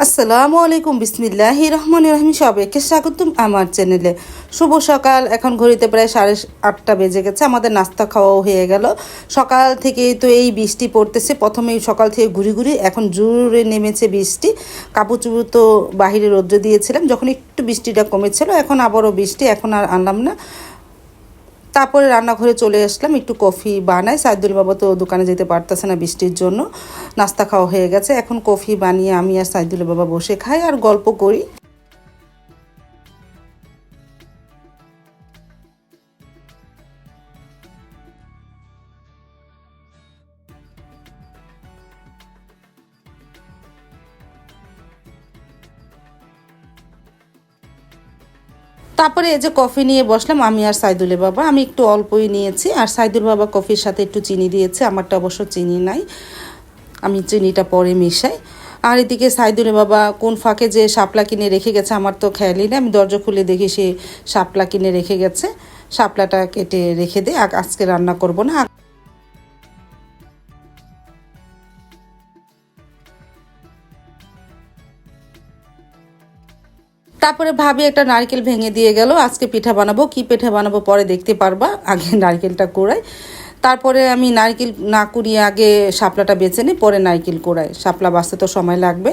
আসসালামু আলাইকুম, বিসমিল্লাহির রহমানির রহিম। সবাইকে স্বাগতম আমার চ্যানেলে। শুভ সকাল। এখন ঘড়িতে প্রায় 8:30 বেজে গেছে। আমাদের নাস্তা খাওয়াও হয়ে গেল। সকাল থেকে তো এই বৃষ্টি পড়তেছে। প্রথমেই সকাল থেকে ঘুরি ঘুরি, এখন জোরে নেমেছে বৃষ্টি। কাপড় চোপড় তো বাহিরে রৌদ্র দিয়েছিলাম, যখন একটু বৃষ্টিটা কমেছিল, এখন আবারও বৃষ্টি। এখন আর আনলাম না। তারপরে রান্নাঘরে চলে আসলাম, একটু কফি বানাই। সাইদুল বাবা তো দোকানে যেতে পারতেছে না বৃষ্টির জন্য। নাস্তা খাওয়া হয়ে গেছে, এখন কফি বানিয়ে আমি আর সাইদুল বাবা বসে খাই আর গল্প করি। তারপরে এই যে কফি নিয়ে বসলাম আমি আর সাইদুলের বাবা। আমি একটু অল্পই নিয়েছি, আর সাইদুল বাবা কফির সাথে একটু চিনি দিয়েছে। আমারটা অবশ্য চিনি নাই, আমি চিনিটা পরে মিশাই। আর এদিকে সাইদুলের বাবা কোন ফাঁকে যে শাপলা কিনে রেখে গেছে আমার তো খেয়ালই নেই। আমি দরজা খুলে দেখি সে শাপলা কিনে রেখে গেছে। শাপলাটা কেটে রেখে দে, আজকে রান্না করব না। তারপরে ভাবি একটা নারকেল ভেঙে দিয়ে গেল। আজকে পিঠা বানাবো, কি পিঠা বানাবো পরে দেখতে পারবা, আগে নারকেলটা কুড়াই। তারপরে আমি নারকেল না কুড়িয়ে আগে শাপলাটা বেছে নিই, পরে নারকেল কুড়াই। শাপলা বাছতে তো সময় লাগবে।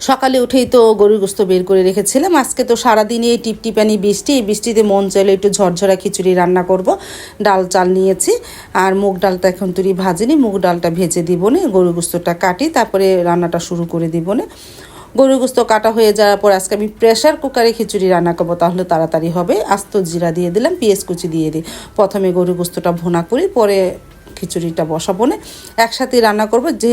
সকালে উঠেই তো গরুর গোস্ত বের করে রেখেছিলাম। আজকে তো সারাদিনে এই টিপটিপানি বৃষ্টি, এই বৃষ্টিতে মন চাইলে একটু ঝরঝরা খিচুড়ি রান্না করব। ডাল চাল নিয়েছি, আর মুগ ডালটা এখন তুই ভাজিনি, মুগ ডালটা ভেজে দিব না, গরুর গোস্তটা কাটি, তারপরে রান্নাটা শুরু করে দিব না। গরুর গোস্ত কাটা হয়ে যাওয়ার পর আজকে আমি প্রেশার কুকারে খিচুড়ি রান্না করবো, তাহলে তাড়াতাড়ি হবে। আস্ত জিরা দিয়ে দিলাম, পেঁয়াজ কুচি দিয়ে দিই। প্রথমে গরুর গোস্তটা ভুনা করি, পরে খিচুড়িটা বসাবো না, একসাথে রান্না করবো। যে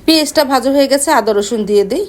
পেঁয়াজটা ভাজা হয়ে গেছে, আদা রসুন দিয়ে দিই।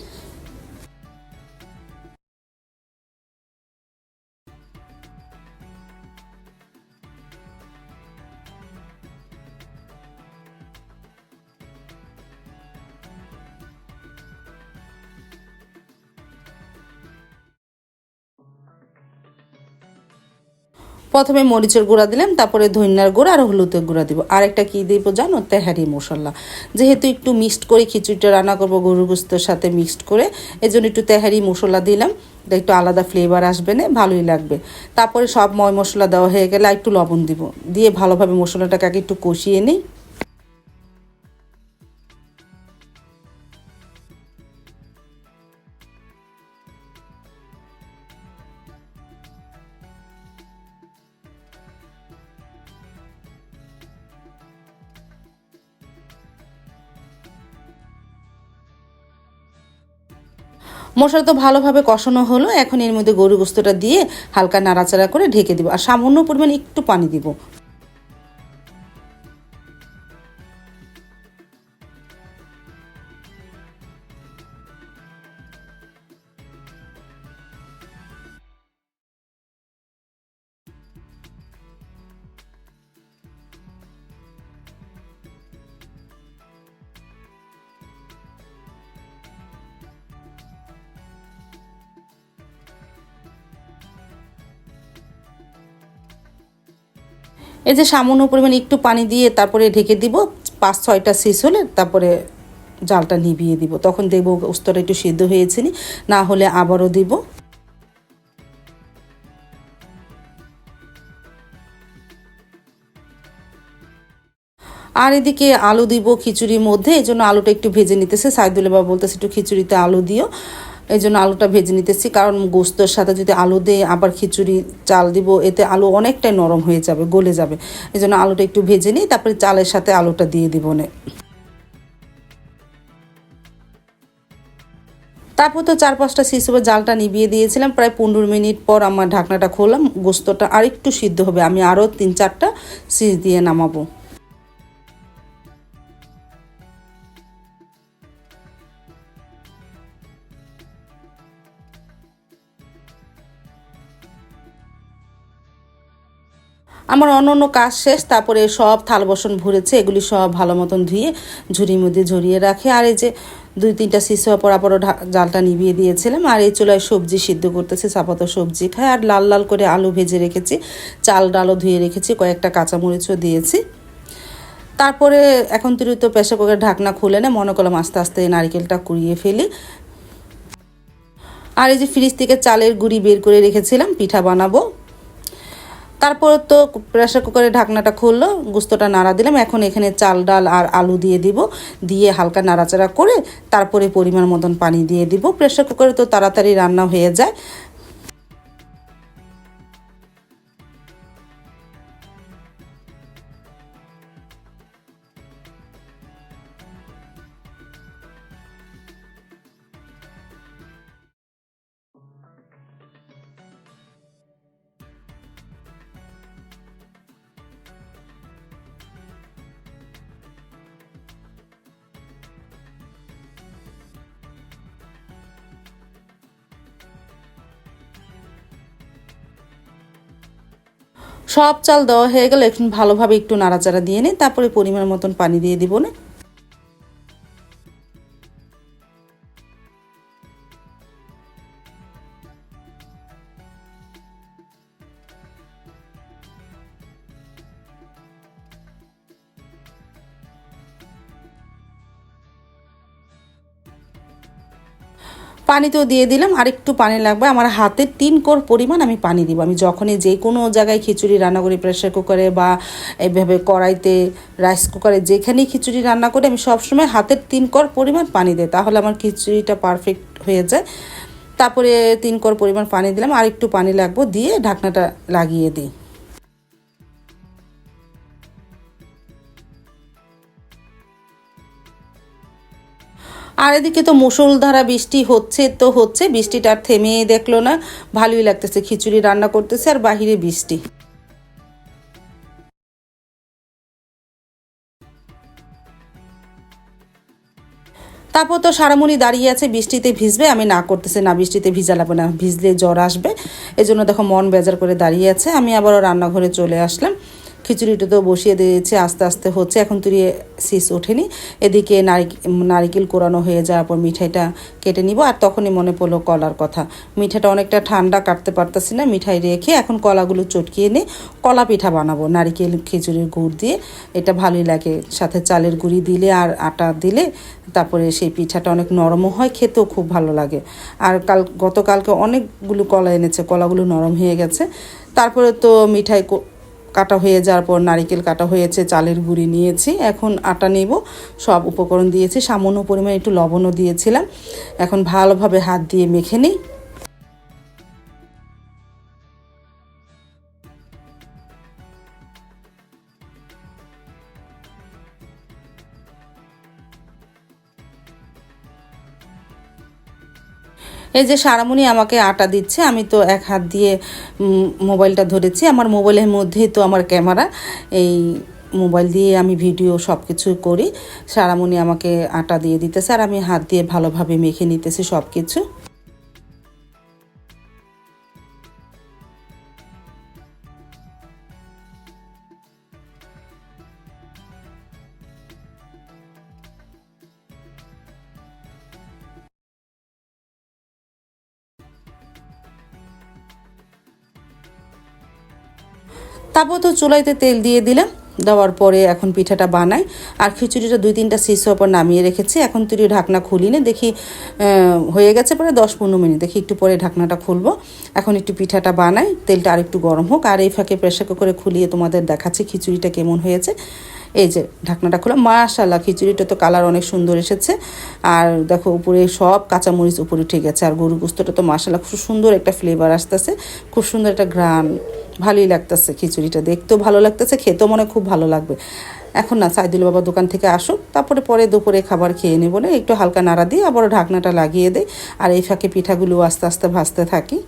প্রথমে মরিচের গুঁড়া দিলাম, তারপরে ধনিয়ার গুঁড়া আর হলুদের গুঁড়া দিব। আর একটা কী দিব জানো, তেহারি মশলা। যেহেতু একটু মিক্সড করে খিচুড়িটা রান্না করবো গরুর গোস্তের সাথে মিক্সড করে, এই জন্য একটু তেহারি মশলা দিলাম। এটা একটু আলাদা ফ্লেভার আসবে না, ভালোই লাগবে। তারপরে সব ময় মশলা দেওয়া হয়ে গেলে একটু লবণ দিব, দিয়ে ভালোভাবে মশলাটাকে আগে একটু কষিয়ে নিই। মশলা তো ভালোভাবে কষানো হলো, এখন এর মধ্যে গরু গোস্তটা দিয়ে হালকা নাড়াচাড়া করে ঢেকে দিব, আর সামান্য পরিমাণে একটু পানি দিব। এই যে সামান্য পরিমাণে একটু পানি দিয়ে তারপরে ঢেকে দিব। 5-6টা সিস হলে তারপরে জালটা নিভিয়ে দিব। তখন দেখবো গোস্তটা একটু সিদ্ধ হয়েছে নি, না হলে আবারও দিব। আর এদিকে আলু দিব খিচুড়ির মধ্যে, এই জন্য আলুটা একটু ভেজে নিতেছে। সাইদুল বাবা বলতেছে একটু খিচুড়িতে আলু দিও। এই জন্য আলুটা ভেজে নিতেছি, কারণ গোস্তর সাথে যদি আলু দিয়ে আবার খিচুড়ি চাল দিব এতে আলু অনেকটাই নরম হয়ে যাবে, গলে যাবে। এই জন্য আলুটা একটু ভেজে নিই, তারপরে চালের সাথে আলুটা দিয়ে দিব না। তারপর তো 4-5টা সিস হবে, জালটা নিভিয়ে দিয়েছিলাম। প্রায় 15 মিনিট পর আমার ঢাকনাটা খোলাম, গোস্তটা আরেকটু সিদ্ধ হবে, আমি আরও 3-4টা সিস দিয়ে নামাবো। আমার অন্য অন্য কাজ শেষ, তারপরে সব থাল বাসন ভরেছে, এগুলি সব ভালো মতন ধুয়ে ঝুড়ির মধ্যে ঝরিয়ে রাখে। আর এই যে 2-3টা সিস হওয়ার পর আবারও জালটা নিভিয়ে দিয়েছিলাম। আর এই চুলায় সবজি সিদ্ধ করতেছি, চাপাত সবজি খায়। আর লাল লাল করে আলু ভেজে রেখেছি, চাল ডালও ধুয়ে রেখেছি, কয়েকটা কাঁচামরিচও দিয়েছি। তারপরে এখন তুই তো প্রেসার কুকারের ঢাকনা খুলে না, মনে করলাম আস্তে আস্তে নারকেলটা কুড়িয়ে ফেলি। আর এই যে ফ্রিজ থেকে চালের গুঁড়ি বের করে রেখেছিলাম, পিঠা বানাবো। তারপর তো প্রেসার কুকারের ঢাকনাটা খুললো, গোস্তটা নাড়া দিলাম। এখন এখানে চাল ডাল আর আলু দিয়ে দিব, দিয়ে হালকা নাড়াচাড়া করে তারপরে পরিমাণ মতন পানি দিয়ে দিব। প্রেসার কুকারে তো তাড়াতাড়ি রান্না হয়ে যায়। সব চাল দেওয়া হয়ে গেল, এখন ভালোভাবে একটু নাড়াচাড়া দিয়ে নিই, তারপরে পরিমাণ মতন পানি দিয়ে দিব না। পানি তো দিয়ে দিলাম, আর একটু পানি লাগবে, আমার হাতের 3 কোর পরিমাণ আমি পানি দিব। আমি যখনই যে কোনো জায়গায় খিচুড়ি রান্না করি, প্রেসার কুকারে বা এইভাবে কড়াইতে, রাইস কুকারে, যেখানেই খিচুড়ি রান্না করি আমি সবসময় হাতের 3 কোর পরিমাণ পানি দিই, তাহলে আমার খিচুড়িটা পারফেক্ট হয়ে যায়। তারপরে 3 কোর পরিমাণ পানি দিলাম, আর একটু পানি লাগবে, দিয়ে ঢাকনাটা লাগিয়ে দিই। আর এদিকে তো মুষলধারা বৃষ্টি হচ্ছে, বৃষ্টিটা আর থেমে দেখলো না। ভালোই লাগতেছে, খিচুড়ি রান্না করতেছে আর বাহিরে বৃষ্টি। তারপর তো সারামণি দাঁড়িয়ে আছে, বৃষ্টিতে ভিজবে, আমি না করতেছে না, বৃষ্টিতে ভিজা লাগবে না, ভিজলে জ্বর আসবে। এই জন্য দেখো মন বেজার করে দাঁড়িয়ে আছে। আমি আবারও রান্নাঘরে চলে আসলাম। খিচুড়িটা তো বসিয়ে দিয়েছে, আস্তে আস্তে হচ্ছে, এখন তুই শীষ ওঠেনি। এদিকে নারিকেল কোরানো হয়ে যাওয়ার পর মিঠাইটা কেটে নিব। আর তখনই মনে পড়লো কলার কথা, মিঠাইটা অনেকটা ঠান্ডা, কাটতে পারতেছি না, মিঠাই রেখে এখন কলাগুলো চটকিয়ে নিয়ে কলা পিঠা বানাবো নারিকেল খিচুড়ির গুড় দিয়ে। এটা ভালোই লাগে, সাথে চালের গুঁড়ি দিলে আর আটা দিলে, তারপরে সেই পিঠাটা অনেক নরমও হয়, খেতেও খুব ভালো লাগে। আর গতকালকে অনেকগুলো কলা এনেছে, কলাগুলো নরম হয়ে গেছে। তারপরে তো মিঠাই কাটা হয়ে যাওয়ার পর নারিকেল কাটা হয়েছে, চালের গুঁড়ি নিয়েছি, এখন আটা নেব। সব উপকরণ দিয়েছি, সামান্য পরিমাণ একটু লবণও দিয়েছিলাম। এখন ভালোভাবে হাত দিয়ে মেখে নিই। এই যে সারামণি আমাকে আটা দিচ্ছে, আমি তো এক হাত দিয়ে মোবাইলটা ধরেছি, আমার মোবাইলের মধ্যেই তো আমার ক্যামেরা, এই মোবাইল দিয়ে আমি ভিডিও সব কিছু করি। সারামণি আমাকে আটা দিয়ে দিতেছে, আর আমি হাত দিয়ে ভালোভাবে মেখে নিতেছি সব কিছু। তারপর তো চুলাইতে তেল দিয়ে দিলাম, দেওয়ার পরে এখন পিঠাটা বানাই। আর খিচুড়িটা 2-3টা সিস হওয়ার পর নামিয়ে রেখেছি। এখন তুই ঢাকনা খুলিনি, দেখি হয়ে গেছে প্রায় 10-15 মিনিট, দেখি একটু পরে ঢাকনাটা খুলবো। এখন একটু পিঠাটা বানাই, তেলটা আর একটু গরম হোক। আর এই ফাঁকে প্রেসার কুকারে খুলিয়ে তোমাদের দেখাচ্ছি খিচুড়িটা কেমন হয়েছে। এই যে ঢাকনাটা খোলা, মাশাআল্লাহ খিচুড়িটা তো কালার অনেক সুন্দর এসেছে। আর দেখো উপরে সব কাঁচামরিচ উপরে উঠে গেছে। আর গরু গোস্তটা তো মাশাআল্লাহ খুব সুন্দর একটা ফ্লেভার আসতেছে, খুব সুন্দর একটা ঘ্রাণ, ভালোই লাগতেছে। খিচুড়িটা দেখতেও ভালো লাগতেছে, খেতেও মনে খুব ভালো লাগবে। এখন না, সাইদুল বাবা দোকান থেকে আসুক, তারপরে পরে দুপুরে খাবার খেয়ে নেবো। না একটু হালকা নাড়া দিয়ে আবার ঢাকনাটা লাগিয়ে দেয়। আর এই ফাঁকে পিঠাগুলো আস্তে আস্তে ভাজতে থাকি।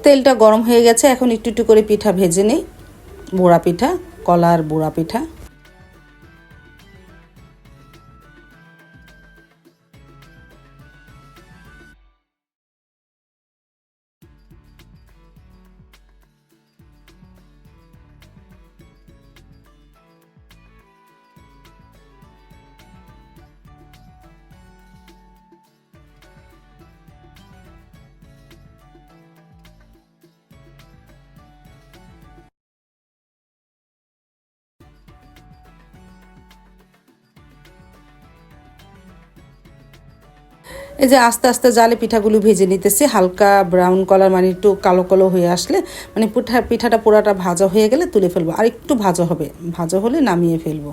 তেলটা গরম হয়ে গেছে, এখন একটু একটু করে পিঠা ভেজে নেই। বোড়া পিঠা, কলার বোড়া পিঠা। এই যে আস্তে আস্তে জালে পিঠাগুলো ভেজে নিতেছি, হালকা ব্রাউন কালার মানে একটু কালো কালো হয়ে আসলে, মানে পিঠাটা পুরাটা ভাজা হয়ে গেলে তুলে ফেলবো। আর একটু ভাজা হবে, ভাজা হলে নামিয়ে ফেলবো।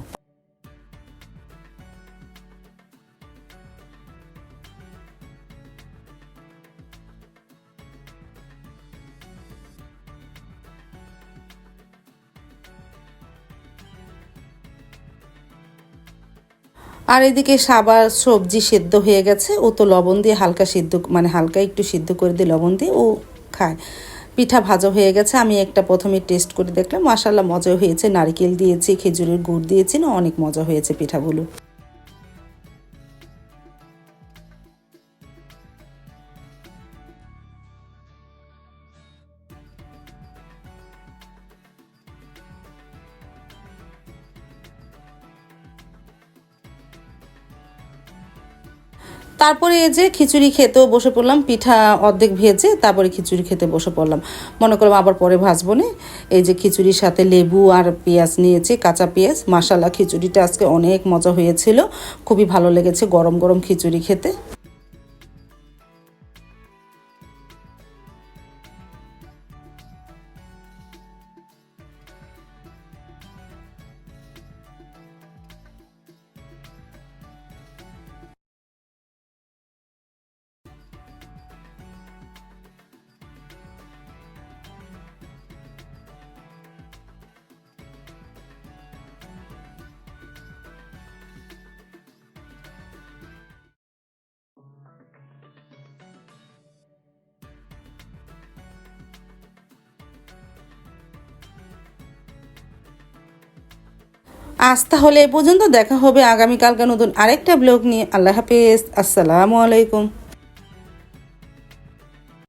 আর এদিকে সাবার সবজি সেদ্ধ হয়ে গেছে, ও তো লবণ দিয়ে হালকা সিদ্ধ, মানে হালকা একটু সিদ্ধ করে দিয়ে লবণ দিয়ে ও খায়। পিঠা ভাজা হয়ে গেছে, আমি একটা প্রথমে টেস্ট করে দেখলাম, মাশাআল্লাহ মজা হয়েছে। নারকেল দিয়েছি, খেজুরের গুড় দিয়েছি, না অনেক মজা হয়েছে পিঠাগুলো। তারপরে এই যে খিচুড়ি খেতেও বসে পড়লাম, পিঠা অর্ধেক ভেজে তারপরে খিচুড়ি খেতে বসে পড়লাম। মনে করলাম আবার পরে ভাজবো না। এই যে খিচুড়ির সাথে লেবু আর পেঁয়াজ নিয়েছি, কাঁচা পেঁয়াজ। মাশাআল্লাহ খিচুড়িটা আজকে অনেক মজা হয়েছিল, খুবই ভালো লেগেছে গরম গরম খিচুড়ি খেতে। আজ তাহলে এ পর্যন্ত, দেখা হবে আগামীকালকে নতুন আরেকটা ব্লগ নিয়ে। আল্লাহ হাফেজ, আসসালামু আলাইকুম।